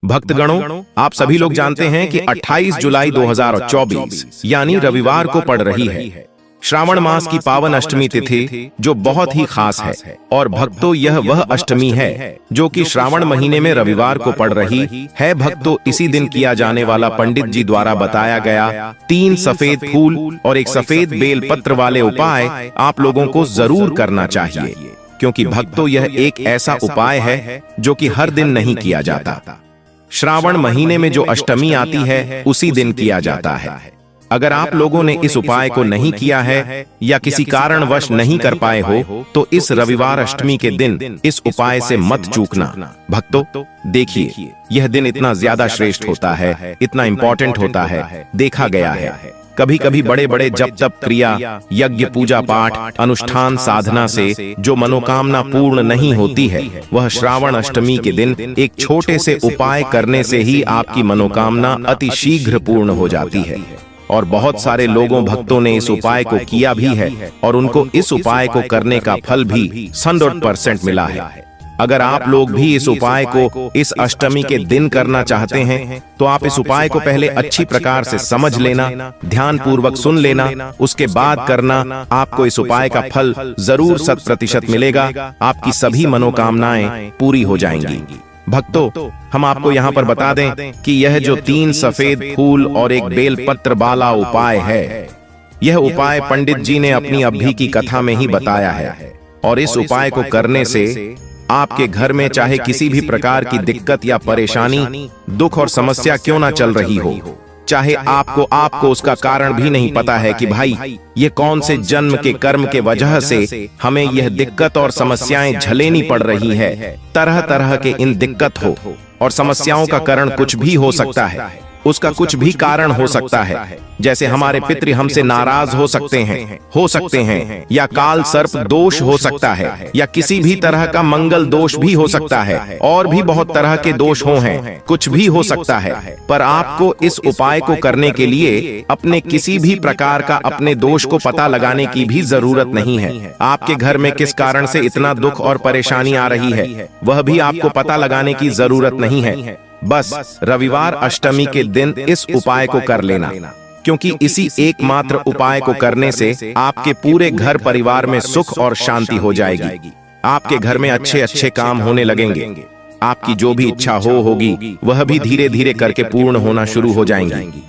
भक्तगणों, आप सभी लोग जानते हैं कि 28 जुलाई 2024 यानी रविवार को पड़ रही है श्रावण मास की पावन अष्टमी तिथि, जो बहुत ही खास है। और भक्तों, यह वह अष्टमी है जो कि श्रावण महीने में रविवार को पड़ रही है। भक्तों, इसी दिन किया जाने वाला पंडित जी द्वारा बताया गया 3 सफेद फूल और 1 सफेद बेल पत्र वाले उपाय आप लोगों को जरूर करना चाहिए, क्योंकि भक्तों, यह एक ऐसा उपाय है जो कि हर दिन नहीं किया जाता। श्रावण महीने में जो अष्टमी आती है उसी दिन किया जाता है। अगर आप लोगों ने इस उपाय को नहीं किया है या किसी कारणवश नहीं कर पाए हो, तो इस रविवार अष्टमी के दिन इस उपाय से मत चूकना। भक्तों, देखिए, यह दिन इतना ज्यादा श्रेष्ठ होता है, इतना इंपॉर्टेंट होता है। देखा गया है कभी कभी बड़े बड़े जप तप क्रिया, यज्ञ, पूजा पाठ, अनुष्ठान, साधना से जो मनोकामना पूर्ण नहीं होती है, वह श्रावण अष्टमी के दिन एक छोटे से उपाय करने से ही आपकी मनोकामना अति शीघ्र पूर्ण हो जाती है। और बहुत सारे लोगों भक्तों ने इस उपाय को किया भी है और उनको इस उपाय को करने का फल भी 100% मिला है। अगर आप लोग भी इस उपाय को इस अष्टमी के दिन करना चाहते हैं, तो आप इस उपाय को पहले अच्छी प्रकार से समझ लेना, ध्यान पूर्वक सुन लेना, उसके बाद करना। आपको इस उपाय का फल जरूर 100% मिलेगा। आपकी सभी मनोकामनाएं पूरी हो जाएंगी। भक्तों, हम आपको यहाँ पर बता दें कि यह जो 3 सफेद फूल और 1 बेल पत्र वाला उपाय है, यह उपाय पंडित जी ने अपनी अभी की कथा में ही बताया है। और इस उपाय को करने से आपके घर में चाहे किसी भी प्रकार की दिक्कत या परेशानी, दुख और समस्या क्यों ना चल रही हो, चाहे आपको उसका कारण भी नहीं पता है कि भाई ये कौन से जन्म के कर्म के वजह से हमें यह दिक्कत और समस्याएं झेलनी पड़ रही है। तरह तरह के इन दिक्कत हो और समस्याओं का कारण कुछ भी हो सकता है, उसका कुछ भी कारण हो सकता है। जैसे हमारे पितृ हमसे नाराज हो सकते हैं, या काल सर्प दोष हो सकता है, या किसी भी तरह का मंगल दोष भी हो सकता है, और भी बहुत तरह के दोष हैं, कुछ भी हो सकता है। पर आपको इस उपाय को करने के लिए अपने किसी भी प्रकार का अपने दोष को पता लगाने की भी जरूरत नहीं है। आपके घर में किस कारण से इतना दुख और परेशानी आ रही है, वह भी आपको पता लगाने की जरूरत नहीं है। बस रविवार अष्टमी के दिन इस उपाय को कर लेना, क्योंकि इसी एकमात्र उपाय को करने से आपके पूरे घर परिवार में सुख और शांति हो जाएगी। आपके घर में अच्छे अच्छे काम होने लगेंगे। आपकी जो भी इच्छा होगी वह भी धीरे धीरे करके पूर्ण होना शुरू हो जाएंगी।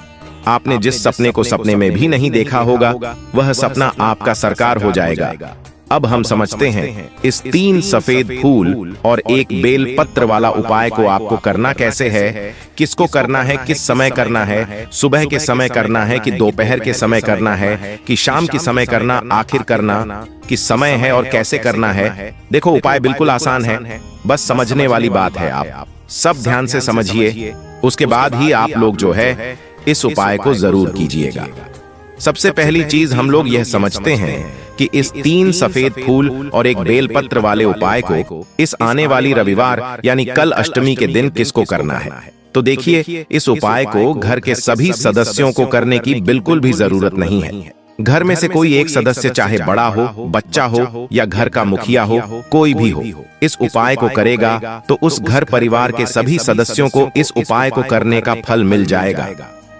आपने जिस सपने को सपने में भी नहीं देखा होगा, वह सपना आपका साकार हो जाएगा। अब हम समझते हैं इस 3 सफेद फूल और 1 बेल पत्र वाला उपाय को आपको करना कैसे है, किसको करना है, किस समय करना है, सुबह के समय करना है कि दोपहर के समय करना है कि शाम के समय करना, आखिर करना किस समय है और कैसे करना है। देखो, उपाय बिल्कुल आसान है, बस समझने वाली बात है। आप सब ध्यान से समझिए, उसके बाद ही आप लोग जो है इस उपाय को जरूर कीजिएगा। सबसे पहली चीज हम लोग यह समझते हैं कि इस 3 सफेद फूल और 1 बेल पत्र वाले उपाय को इस आने वाली रविवार यानी कल अष्टमी के दिन किसको करना है। तो देखिए, इस उपाय को घर के सभी सदस्यों को करने की बिल्कुल भी जरूरत नहीं है। घर में से कोई एक सदस्य, चाहे बड़ा हो, बच्चा हो या घर का मुखिया हो, कोई भी हो, इस उपाय को करेगा तो उस घर परिवार के सभी सदस्यों को इस उपाय को करने का फल मिल जाएगा।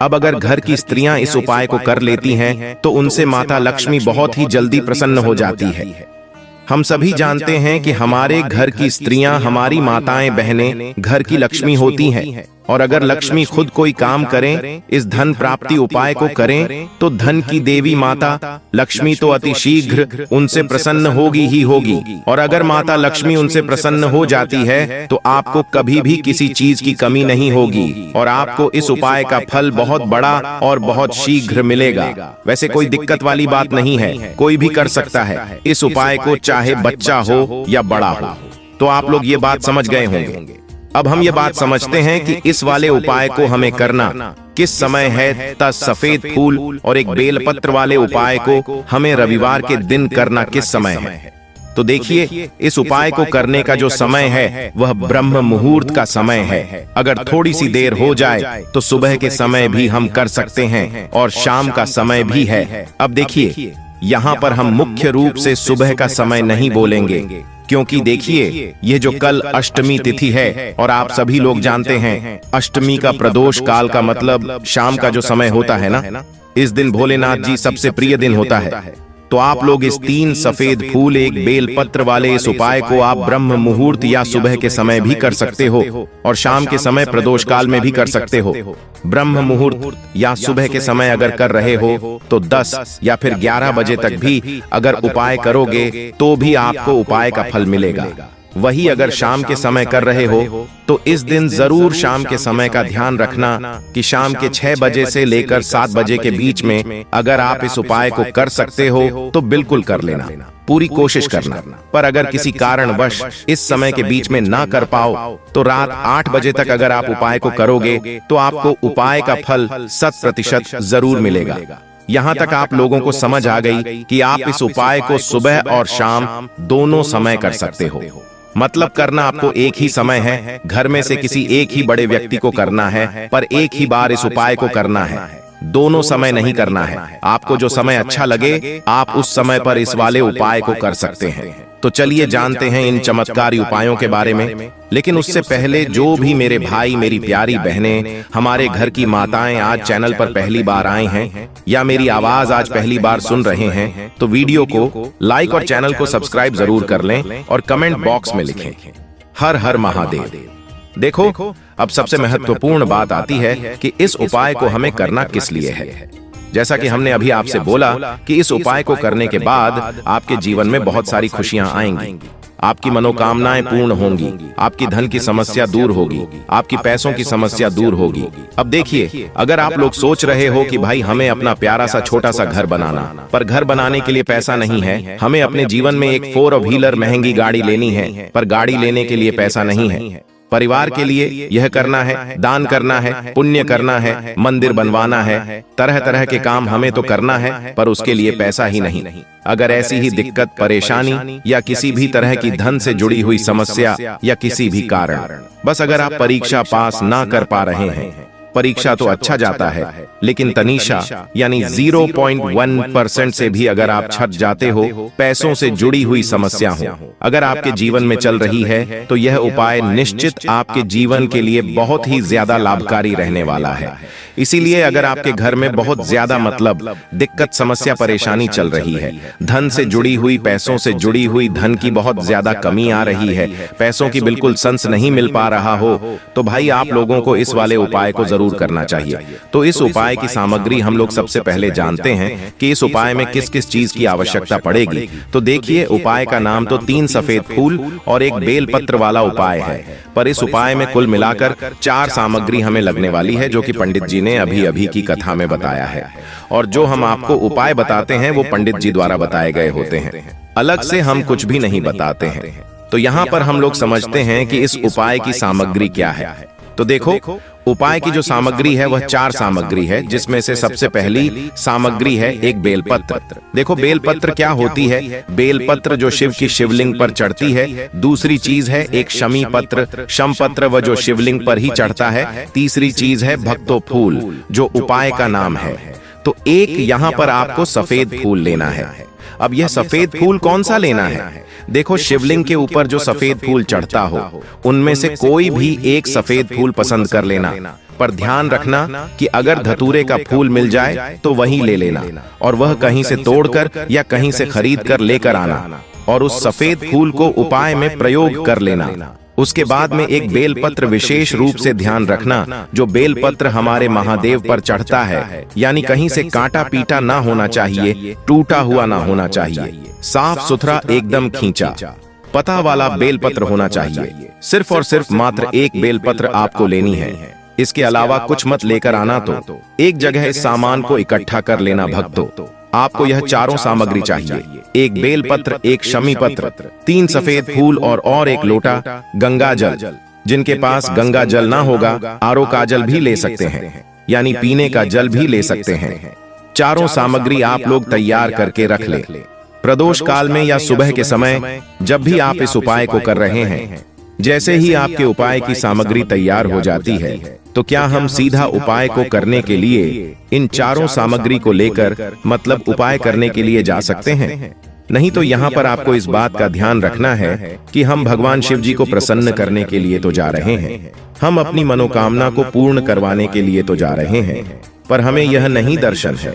अब अगर घर की स्त्रियां इस उपाय को कर लेती हैं, तो उनसे माता लक्ष्मी बहुत ही जल्दी प्रसन्न हो जाती है। हम सभी जानते हैं कि हमारे घर की स्त्रियां, हमारी माताएं बहनें घर की लक्ष्मी होती हैं, और अगर लक्ष्मी खुद कोई काम करें, इस धन प्राप्ति उपाय को करें, तो धन की देवी माता लक्ष्मी तो अति शीघ्र उनसे प्रसन्न होगी ही होगी। और अगर माता लक्ष्मी उनसे प्रसन्न हो जाती है, तो आपको कभी भी किसी चीज की कमी नहीं होगी और आपको इस उपाय का फल बहुत बड़ा और बहुत शीघ्र मिलेगा। वैसे कोई दिक्कत वाली बात नहीं है, कोई भी कर सकता है इस उपाय को, चाहे बच्चा हो या बड़ा हो। तो आप लोग ये बात समझ गए होंगे। अब हम ये बात समझते हैं कि इस वाले उपाय को हमें करना किस समय है। 10 सफेद फूल और 1 बेल पत्र वाले उपाय को हमें रविवार के दिन करना किस समय है। तो देखिए, इस उपाय को करने का जो समय है वह ब्रह्म मुहूर्त का समय है। अगर थोड़ी सी देर हो जाए तो सुबह के समय भी हम कर सकते हैं और शाम का समय भी है। अब देखिए, यहाँ पर हम मुख्य रूप से सुबह का समय नहीं बोलेंगे, क्योंकि देखिए ये जो कल अष्टमी तिथि है और आप सभी लोग जानते हैं अष्टमी का प्रदोष काल का मतलब शाम का जो समय होता है ना, इस दिन भोलेनाथ जी सबसे प्रिय दिन होता है। तो आप लोग इस 3 सफेद फूल एक बेल पत्र वाले इस उपाय को आप ब्रह्म मुहूर्त या सुबह के समय भी कर सकते हो और शाम के समय प्रदोष काल में भी कर सकते हो। ब्रह्म मुहूर्त या सुबह के समय अगर कर रहे हो तो 10 या फिर 11 बजे तक भी अगर उपाय करोगे तो भी आपको उपाय का फल मिलेगा। वही अगर शाम के समय कर रहे हो तो इस दिन जरूर शाम के समय का ध्यान रखना कि शाम के 6 बजे से लेकर 7 बजे के बीच में अगर आप इस उपाय को कर सकते हो तो बिल्कुल कर लेना, पूरी कोशिश करना। पर अगर किसी कारणवश इस समय के बीच में ना कर पाओ तो रात 8 बजे तक अगर आप उपाय को करोगे तो आपको उपाय का फल 100% जरूर मिलेगा। यहाँ तक आप लोगों को समझ आ गई कि आप इस उपाय को सुबह और शाम दोनों समय कर सकते हो। मतलब करना आपको एक ही समय है, घर में से किसी एक ही बड़े व्यक्ति को करना है, पर एक ही बार इस उपाय को करना है, दोनों समय नहीं करना है। आपको जो समय अच्छा लगे आप उस समय पर इस वाले उपाय को कर सकते हैं। तो चलिए जानते हैं इन चमत्कारी उपायों के बारे में। लेकिन उससे पहले जो भी मेरे भाई मेरी प्यारी बहनें हमारे घर की माताएं आज चैनल पर पहली बार आए हैं या मेरी आवाज आज पहली बार सुन रहे हैं तो वीडियो को लाइक और चैनल को सब्सक्राइब जरूर कर लें और कमेंट बॉक्स में लिखें हर हर महादेव। देखो अब सबसे महत्वपूर्ण बात आती है कि इस उपाय को हमें करना किस लिए है। जैसा कि हमने अभी आपसे बोला कि इस उपाय को करने के बाद आपके जीवन में बहुत सारी खुशियां आएंगी, आपकी मनोकामनाएं पूर्ण होंगी, आपकी धन की समस्या दूर होगी, आपकी पैसों की समस्या दूर होगी। अब देखिए अगर आप लोग सोच रहे हो कि भाई हमें अपना प्यारा सा छोटा सा घर बनाना, पर घर बनाने के लिए पैसा नहीं है, हमें अपने जीवन में एक 4 व्हीलर महंगी गाड़ी लेनी है पर गाड़ी लेने के लिए पैसा नहीं है, परिवार के लिए यह करना है, दान करना है, पुण्य करना है, मंदिर बनवाना है, तरह तरह के काम हमें तो करना है पर उसके लिए पैसा ही नहीं। अगर ऐसी ही दिक्कत परेशानी या किसी भी तरह की धन से जुड़ी हुई समस्या या किसी भी कारण बस अगर आप परीक्षा पास ना कर पा रहे हैं, परीक्षा तो अच्छा जाता है लेकिन तनीशा यानी 0.1% से भी अगर आप छट जाते हो, पैसों से जुड़ी हुई समस्या हो अगर आपके जीवन में चल रही है तो यह उपाय निश्चित आपके जीवन के लिए बहुत ही ज्यादा लाभकारी रहने वाला है। इसीलिए अगर आपके घर में बहुत ज्यादा मतलब दिक्कत समस्या परेशानी चल रही है, धन से जुड़ी हुई पैसों से जुड़ी हुई धन की बहुत ज्यादा कमी आ रही है, पैसों की बिल्कुल संस नहीं मिल पा रहा हो तो भाई आप लोगों को इस वाले उपाय को जरूर करना चाहिए। तो इस उपाय की सामग्री हम लोग सबसे पहले जानते हैं कि इस उपाय में किस किस चीज की आवश्यकता पड़ेगी। तो देखिए उपाय का नाम तो 3 सफेद फूल और एक बेल पत्र वाला उपाय है, पर इस उपाय में कुल मिलाकर 4 सामग्री हमें लगने वाली है जो कि पंडित जी ने अभी अभी की कथा में बताया है। और जो हम आपको उपाय बताते हैं वो पंडित जी द्वारा बताए गए होते हैं, अलग से हम कुछ भी नहीं बताते हैं। तो यहाँ पर हम लोग समझते हैं कि इस उपाय की सामग्री क्या है। तो देखो उपाय की जो सामग्री है वह 4 सामग्री है, जिसमें से सबसे पहली सामग्री है एक बेलपत्र। देखो बेलपत्र क्या होती है, बेलपत्र जो शिव की शिवलिंग पर चढ़ती है। दूसरी चीज है एक शमी पत्र, शम पत्र वह जो शिवलिंग पर ही चढ़ता है। तीसरी चीज है भक्तो फूल जो उपाय का नाम है। तो एक यहाँ पर आपको सफेद फूल लेना है। अब यह सफेद फूल कौन सा लेना है? देखो शिवलिंग के ऊपर जो सफेद फूल चढ़ता हो उनमें से कोई भी एक सफेद फूल पसंद कर लेना, पर ध्यान रखना कि अगर धतूरे का फूल मिल जाए तो वही ले लेना और वह कहीं से तोड़कर या कहीं से खरीद कर लेकर आना और उस सफेद फूल को उपाय में प्रयोग कर लेना। उसके बाद में एक बेलपत्र विशेष रूप से ध्यान रखना, जो बेलपत्र हमारे महादेव पर चढ़ता है यानी कहीं से काटा पीटा ना होना चाहिए, टूटा हुआ ना होना चाहिए, साफ सुथरा एकदम खींचा पता वाला बेलपत्र होना चाहिए। सिर्फ और सिर्फ मात्र एक बेलपत्र आपको लेनी है, इसके अलावा कुछ मत लेकर आना। तो एक जगह इस सामान को इकट्ठा कर लेना भक्तों। आपको यह चारों सामग्री चाहिए, एक बेलपत्र, एक शमी पत्र, 3 सफेद फूल और एक लोटा गंगा जल। जिनके पास गंगा जल ना होगा आरो का जल भी ले सकते हैं, यानी पीने का जल भी ले सकते हैं। चारों सामग्री आप लोग तैयार करके रख ले। प्रदोष काल में या सुबह के समय जब भी आप इस उपाय को कर रहे हैं, जैसे ही आपके उपाय की सामग्री तैयार हो जाती है तो क्या हम सीधा उपाय को करने के लिए इन चारों सामग्री को लेकर मतलब उपाय करने के लिए जा सकते हैं? नहीं तो यहाँ पर आपको इस बात का ध्यान रखना है कि हम भगवान शिव जी को प्रसन्न करने के लिए तो जा रहे हैं, हम अपनी मनोकामना को पूर्ण करवाने के लिए तो जा रहे हैं, पर हमें यह नहीं दर्शन है,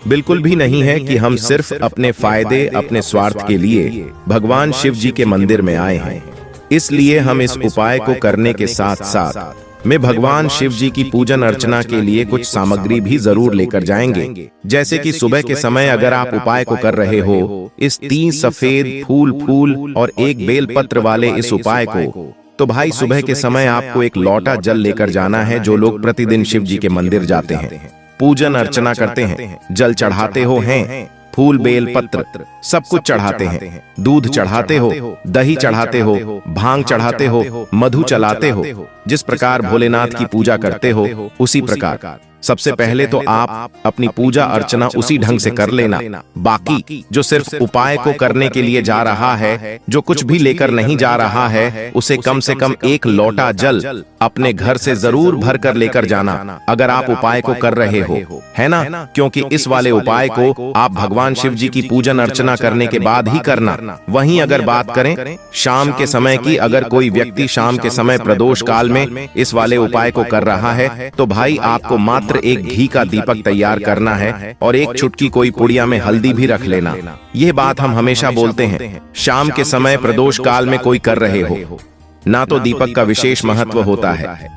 बिल्कुल भी नहीं है कि हम सिर्फ अपने फायदे, अपने स्वार्थ के लिए भगवान शिव जी के मंदिर में आए हैं। इसलिए हम इस उपाय को करने के साथ साथ में भगवान शिव जी की पूजन अर्चना के लिए कुछ सामग्री भी जरूर लेकर जाएंगे। जैसे कि सुबह के समय अगर आप उपाय को कर रहे हो, इस 3 सफेद फूल और 1 बेलपत्र वाले इस उपाय को, तो भाई सुबह के समय आपको एक लोटा जल लेकर जाना है। जो लोग प्रतिदिन शिव जी के मंदिर जाते हैं, पूजन अर्चना करते हैं, जल चढ़ाते हो हैं, फूल बेल पत्र सब कुछ चढ़ाते हैं, दूध चढ़ाते हो, दही चढ़ाते हो, भांग चढ़ाते हो, मधु चलाते हो, जिस प्रकार भोलेनाथ की पूजा करते हो उसी प्रकार सबसे पहले तो आप अपनी पूजा अर्चना उसी ढंग से कर लेना। बाकी जो सिर्फ उपाय को करने के लिए जा रहा है, जो कुछ भी लेकर नहीं जा रहा है, उसे कम से कम 1 लोटा जल अपने घर से जरूर भर कर लेकर जाना अगर आप उपाय को कर रहे हो, है ना? क्योंकि इस वाले उपाय को आप भगवान शिव जी की पूजन अर्चना करने के बाद ही करना। वहीं अगर बात करें शाम के समय की, अगर कोई व्यक्ति शाम के समय प्रदोष काल में इस वाले उपाय को कर रहा है, तो भाई आपको मात्र 1 घी का दीपक तैयार करना है और 1 चुटकी कोई पुड़िया में हल्दी भी रख लेना। यह बात हम हमेशा बोलते हैं, शाम के समय प्रदोष काल में कोई कर रहे हो ना, तो दीपक का विशेष महत्व होता है।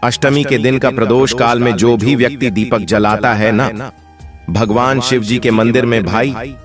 अष्टमी के दिन का प्रदोष काल में जो भी व्यक्ति दीपक जलाता है ना भगवान शिव जी के मंदिर में, भाई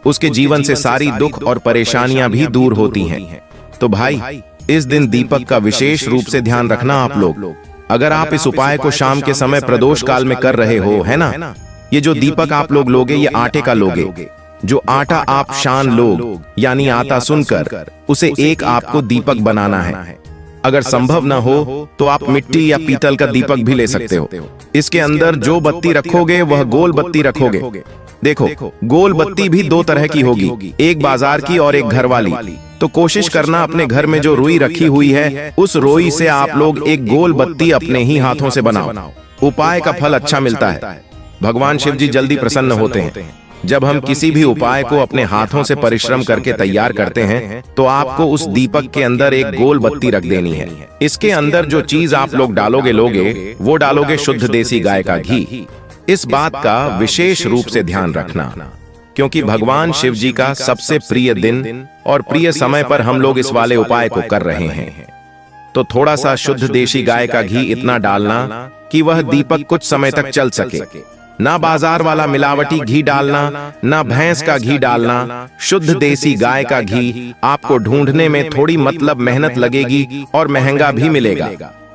उसके जीवन से सारी दुख और परेशानियां भी दूर होती हैं। तो भाई इस दिन दीपक का विशेष रूप से ध्यान रखना आप लोग। अगर आप इस उपाय को शाम के समय प्रदोष काल में कर रहे हो, है ना, ये जो दीपक आप लोग लोगे ये आटे का लोगे। जो आटा आप शान लोग यानी आटा सुनकर उसे एक आपको दीपक बनाना है। अगर संभव ना हो तो आप मिट्टी या पीतल का दीपक भी ले सकते हो। इसके अंदर जो बत्ती रखोगे वह गोल बत्ती रखोगे। देखो गोल बत्ती भी 2 तरह की होगी, एक बाजार की और एक घर वाली। तो कोशिश करना अपने घर में जो रुई रखी हुई है उस रुई से आप लोग एक गोल बत्ती अपने ही हाथों से बनाओ। उपाय का फल अच्छा मिलता है, भगवान शिव जी जल्दी प्रसन्न होते हैं। जब हम किसी भी उपाय को अपने हाथों से परिश्रम करके तैयार करते हैं तो आपको उस दीपक के अंदर एक गोल बत्ती रख देनी है। इसके अंदर जो चीज आप लोग लोगे वो डालोगे शुद्ध देसी गाय का घी। इस बात का विशेष रूप से ध्यान रखना, क्योंकि भगवान शिव जी का सबसे प्रिय दिन और प्रिय समय पर हम लोग इस वाले उपाय को कर रहे हैं। तो थोड़ा सा शुद्ध देसी गाय का घी इतना डालना कि वह दीपक कुछ समय तक चल सके। ना बाजार वाला मिलावटी घी डालना, ना भैंस का घी डालना, शुद्ध देसी गाय का घी। आपको ढूंढने में थोड़ी मतलब मेहनत लगेगी और महंगा भी मिलेगा,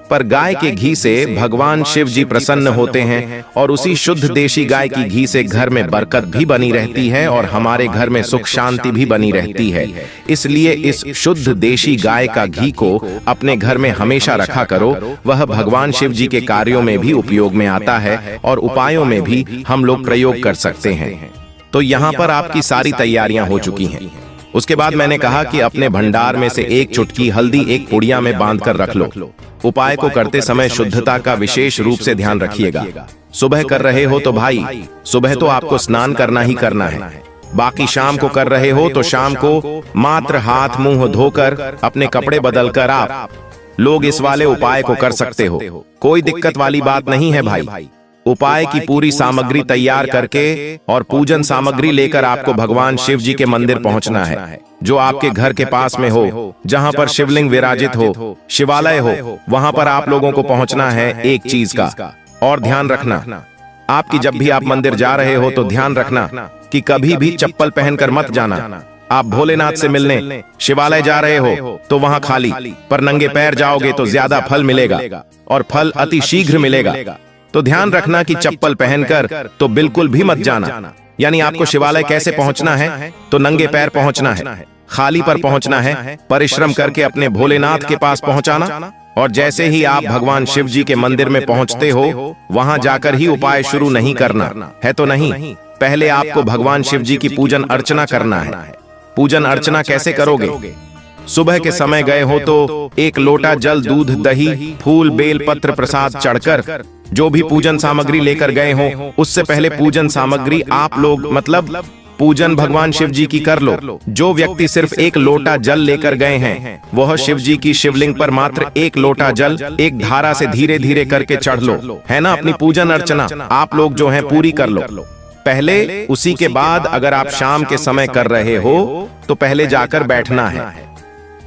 पर गाय के घी से भगवान शिव जी प्रसन्न होते हैं और उसी शुद्ध देसी गाय की घी से घर में बरकत भी बनी रहती है और हमारे घर में सुख शांति भी बनी रहती है। इसलिए इस शुद्ध देसी गाय का घी को अपने घर में हमेशा रखा करो। वह भगवान शिव जी के कार्यों में भी उपयोग में आता है और उपायों में भी हम लोग प्रयोग कर सकते हैं। तो यहाँ पर आपकी सारी तैयारियां हो चुकी हैं। उसके बाद मैंने कहा कि अपने भंडार में से 1 चुटकी हल्दी एक पुड़िया में बांध कर रख लो। उपाय को करते समय शुद्धता का विशेष रूप से ध्यान रखिएगा। सुबह कर रहे हो तो भाई सुबह तो आपको स्नान करना ही करना है। बाकी शाम को कर रहे हो तो शाम को मात्र हाथ मुंह धोकर अपने कपड़े बदलकर आप लोग इस वाले उपाय को कर सकते हो। कोई दिक्कत वाली बात नहीं है भाई। उपाय की पूरी सामग्री तैयार करके और पूजन सामग्री लेकर आपको भगवान शिव जी के मंदिर पहुंचना है, जो आपके घर के पास में हो, जहां पर शिवलिंग विराजित हो, शिवालय हो, वहां पर आप लोगों को पहुंचना है। एक चीज का और ध्यान रखना, आपकी जब भी आप मंदिर जा रहे हो तो ध्यान रखना कि कभी भी चप्पल पहनकर मत जाना। आप भोलेनाथ से मिलने शिवालय जा रहे हो तो वहां खाली पर नंगे पैर जाओगे तो ज्यादा फल मिलेगा और फल अति शीघ्र मिलेगा। तो ध्यान रखना कि चप्पल पहनकर तो बिल्कुल भी मत जाना। यानी आपको शिवालय कैसे पहुंचना है तो नंगे पैर पहुंचना है, खाली पर पहुंचना है, परिश्रम करके अपने भोलेनाथ के पास पहुंचाना। और जैसे ही आप भगवान शिव जी के मंदिर में पहुंचते हो वहां जाकर ही उपाय शुरू नहीं करना है। तो नहीं, पहले आपको भगवान शिव जी की पूजन अर्चना करना है। पूजन अर्चना कैसे करोगे? सुबह के समय गए हो तो 1 लोटा जल, दूध, दही, फूल, बेल पत्र, प्रसाद चढ़कर जो भी पूजन सामग्री लेकर गए हो उससे पहले पूजन सामग्री आप लोग मतलब पूजन भगवान शिव जी की कर लो। जो व्यक्ति सिर्फ एक लोटा जल लेकर गए हैं, वह शिव जी की शिवलिंग पर मात्र एक लोटा जल एक धारा से धीरे धीरे करके चढ़ लो, है ना। अपनी पूजन अर्चना आप लोग जो है पूरी कर लो पहले। उसी के बाद अगर आप शाम के समय कर रहे हो तो पहले जाकर बैठना है।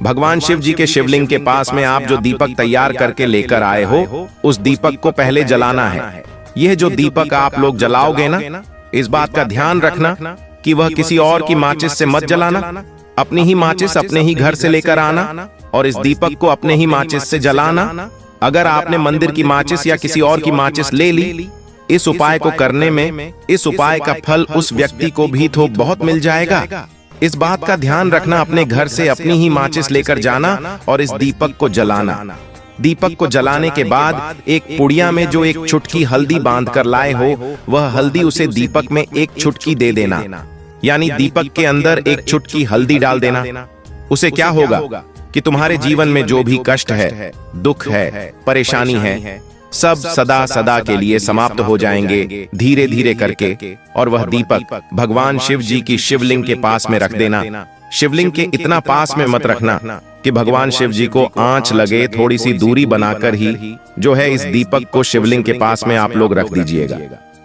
भगवान शिव जी के शिवलिंग के पास में आप जो दीपक तैयार करके लेकर आए हो, उस दीपक को पहले जलाना है। यह जो दीपक आप लोग जलाओगे ना, इस बात का ध्यान रखना कि वह किसी और की माचिस से मत जलाना। अपनी ही माचिस अपने ही घर से लेकर आना और इस दीपक को अपने ही माचिस से जलाना। अगर आपने मंदिर की माचिस या किसी और की माचिस ले ली, इस उपाय को करने में इस उपाय का फल उस व्यक्ति को भी तो बहुत मिल जाएगा। इस बात का ध्यान रखना, अपने घर से अपनी ही माचिस लेकर जाना और इस दीपक को जलाना। दीपक को जलाने के बाद एक पुड़िया में जो एक चुटकी हल्दी बांध कर लाए हो, वह हल्दी उसे दीपक में एक चुटकी दे देना। यानी दीपक के अंदर एक चुटकी हल्दी डाल देना। उसे क्या होगा कि तुम्हारे जीवन में जो भी कष्ट है, दुख है, परेशानी है, सब सदा सदा के लिए समाप्त हो जाएंगे धीरे धीरे करके। और वह दीपक भगवान शिव जी की शिवलिंग के पास में रख देना। शिवलिंग के इतना पास में मत रखना कि भगवान शिव जी को आंच लगे, थोड़ी सी दूरी बनाकर ही जो है इस दीपक को शिवलिंग के पास में आप लोग रख दीजिएगा।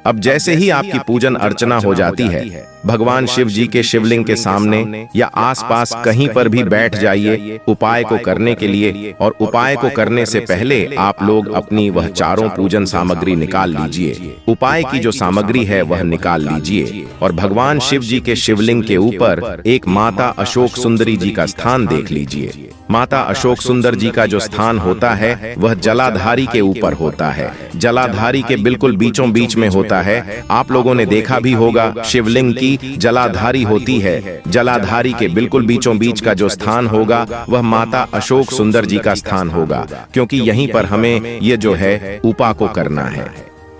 अब जैसे ही आपकी पूजन अर्चना हो जाती है, भगवान शिव जी के शिवलिंग के सामने या आसपास कहीं पर भी बैठ जाइए उपाय को करने के लिए। और उपाय को करने से पहले आप लोग अपनी वह चारों पूजन सामग्री निकाल लीजिए। उपाय की जो सामग्री है वह निकाल लीजिए और भगवान शिव जी के शिवलिंग के ऊपर एक माता अशोक सुंदरी जी का स्थान देख लीजिए। माता अशोक सुंदर जी का जो स्थान होता है वह जलाधारी के ऊपर होता है। जलाधारी के बिल्कुल बीचों बीच में होता है। आप लोगों ने देखा भी होगा शिवलिंग की जलाधारी होती है। जलाधारी के बिल्कुल बीचों बीच का जो स्थान होगा वह माता अशोक सुंदर जी का स्थान होगा, क्योंकि यहीं पर हमें ये जो है उपाय को करना है।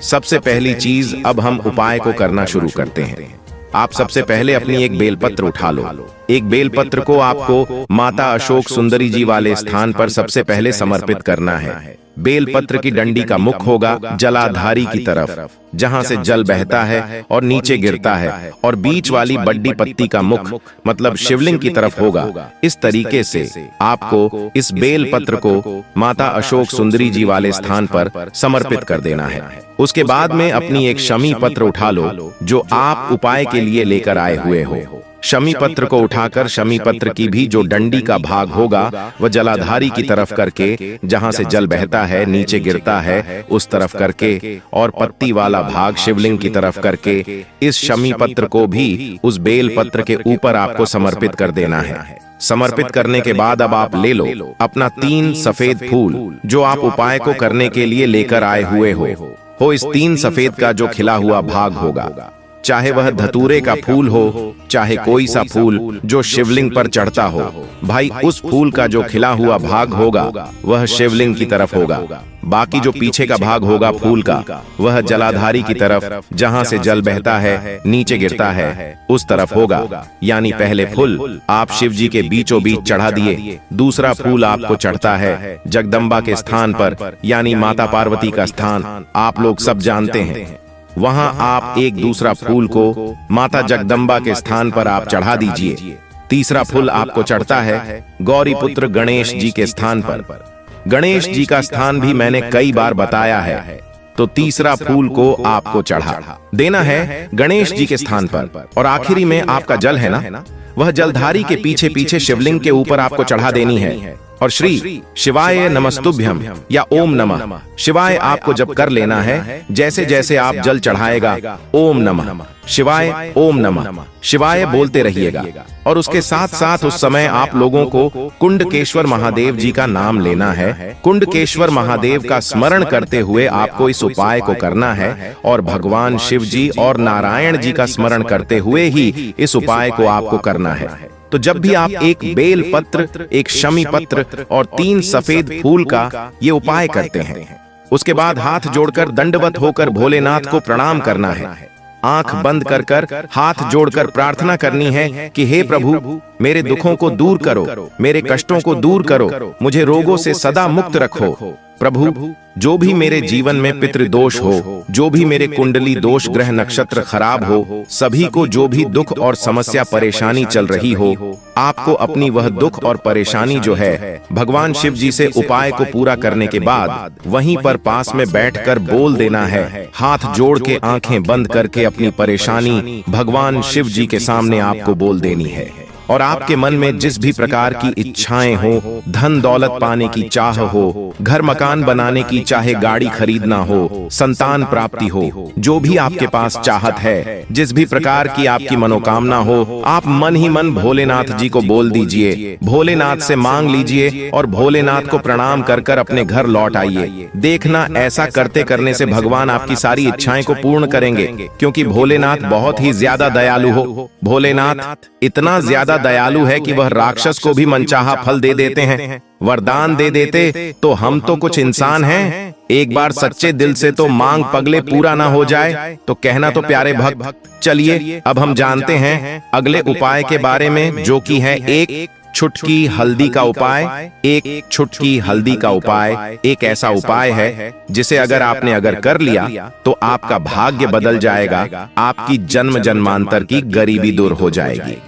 सबसे पहली चीज, अब हम उपाय को करना शुरू करते हैं। आप सबसे पहले अपनी एक बेलपत्र उठा लो। एक बेलपत्र को आपको माता अशोक सुंदरी जी वाले स्थान पर सबसे पहले समर्पित करना है। बेलपत्र की डंडी का मुख होगा जलाधारी की तरफ, जहां से जल बहता है और नीचे गिरता है, और बीच वाली बड्डी पत्ती का मुख मतलब शिवलिंग की तरफ होगा। इस तरीके से आपको इस बेलपत्र को माता अशोक सुंदरी जी वाले स्थान पर समर्पित कर देना है। उसके बाद में अपनी एक शमी पत्र उठा लो जो आप उपाय के लिए लेकर आए हुए हो। शमी पत्र को उठाकर शमी पत्र की भी जो डंडी का भाग होगा वह जलाधारी की तरफ करके, जहां से जल बहता है नीचे गिरता है उस तरफ करके, और पत्ती वाला भाग शिवलिंग की तरफ करके इस शमी पत्र को भी उस बेल पत्र के ऊपर आपको समर्पित कर देना है। समर्पित करने के बाद अब आप ले लो अपना 3 सफेद फूल जो आप उपाय को करने के लिए लेकर आए हुए हो। इस 3 सफेद का जो खिला हुआ भाग होगा, चाहे वह धतूरे का फूल हो, चाहे कोई सा फूल जो शिवलिंग पर चढ़ता हो, भाई उस फूल का जो खिला हुआ भाग होगा वह शिवलिंग की तरफ होगा। बाकी जो पीछे का भाग होगा फूल का, वह जलाधारी की तरफ, जहां से जल बहता है नीचे गिरता है उस तरफ होगा। यानी पहले फूल आप शिव जी के बीचों बीच चढ़ा दिए। दूसरा फूल आपको चढ़ता है जगदम्बा के स्थान पर, यानी माता पार्वती का स्थान आप लोग सब जानते हैं। वहां आप एक दूसरा फूल को माता जगदम्बा के स्थान पर आप चढ़ा दीजिए। तीसरा फूल आपको चढ़ता है गौरी पुत्र गणेश जी के स्थान पर। गणेश जी का स्थान भी मैंने कई बार बताया है, तो तीसरा फूल को आपको चढ़ा देना है गणेश जी के स्थान पर। और आखिरी में आपका जल है ना, वह जलधारी के पीछे पीछे शिवलिंग के ऊपर आपको चढ़ा देनी है। और श्री शिवाय नमस्तुभ्यम या ओम नमः शिवाय आपको जब कर लेना है, जैसे जैसे आप जल चढ़ाएगा ओम नमः शिवाय ओम नमः शिवाय बोलते रहिएगा। और उसके साथ साथ उस समय आप लोगों को कुंडकेश्वर महादेव जी का नाम लेना है। कुंडकेश्वर महादेव का स्मरण करते हुए आपको इस उपाय को करना है, और भगवान शिव जी और नारायण जी का स्मरण करते हुए ही इस उपाय को आपको करना है। तो जब भी आप एक बेल पत्र, एक शमी पत्र और 3 सफेद फूल का ये उपाय करते हैं, उसके बाद हाथ जोड़कर दंडवत होकर भोलेनाथ को प्रणाम करना है। आंख बंद कर कर हाथ जोड़कर प्रार्थना करनी है कि हे प्रभु, मेरे दुखों को दूर करो, मेरे कष्टों को दूर करो, मुझे रोगों से सदा मुक्त रखो। प्रभु, जो भी मेरे जीवन में पितृदोष हो, जो भी मेरे कुंडली दोष ग्रह नक्षत्र खराब हो, सभी को जो भी दुख और समस्या परेशानी चल रही हो, आपको अपनी वह दुख और परेशानी जो है भगवान शिव जी से उपाय को पूरा करने के बाद वहीं पर पास में बैठकर बोल देना है। हाथ जोड़ के आंखें बंद करके अपनी परेशानी भगवान शिव जी के सामने आपको बोल देनी है। और आपके मन में जिस भी प्रकार की इच्छाएं हो, धन दौलत पाने की चाह हो, घर मकान बनाने की चाहे गाड़ी खरीदना हो, संतान प्राप्ति हो, जो भी आपके पास चाहत है, जिस भी प्रकार की आपकी मनोकामना हो, आप मन ही मन भोलेनाथ जी को बोल दीजिए, भोलेनाथ से मांग लीजिए और भोलेनाथ को प्रणाम कर कर अपने घर लौट आइए। देखना ऐसा करते करने से भगवान आपकी सारी इच्छाएं को पूर्ण करेंगे, क्योंकि भोलेनाथ बहुत ही ज्यादा दयालु हो। भोलेनाथ इतना ज्यादा दयालु है कि वह राक्षस को भी मनचाहा फल दे देते हैं, वरदान दे देते। तो हम तो कुछ इंसान हैं, एक बार सच्चे दिल से तो मांग पगले पूरा ना हो जाए तो कहना तो प्यारे भक्त। चलिए अब हम जानते हैं अगले उपाय के बारे में, जो कि है एक छुटकी हल्दी का उपाय। एक छुटकी हल्दी का उपाय एक ऐसा उपाय है जिसे अगर कर लिया तो आपका भाग्य बदल जाएगा, आपकी जन्म जन्मांतर की गरीबी दूर हो जाएगी।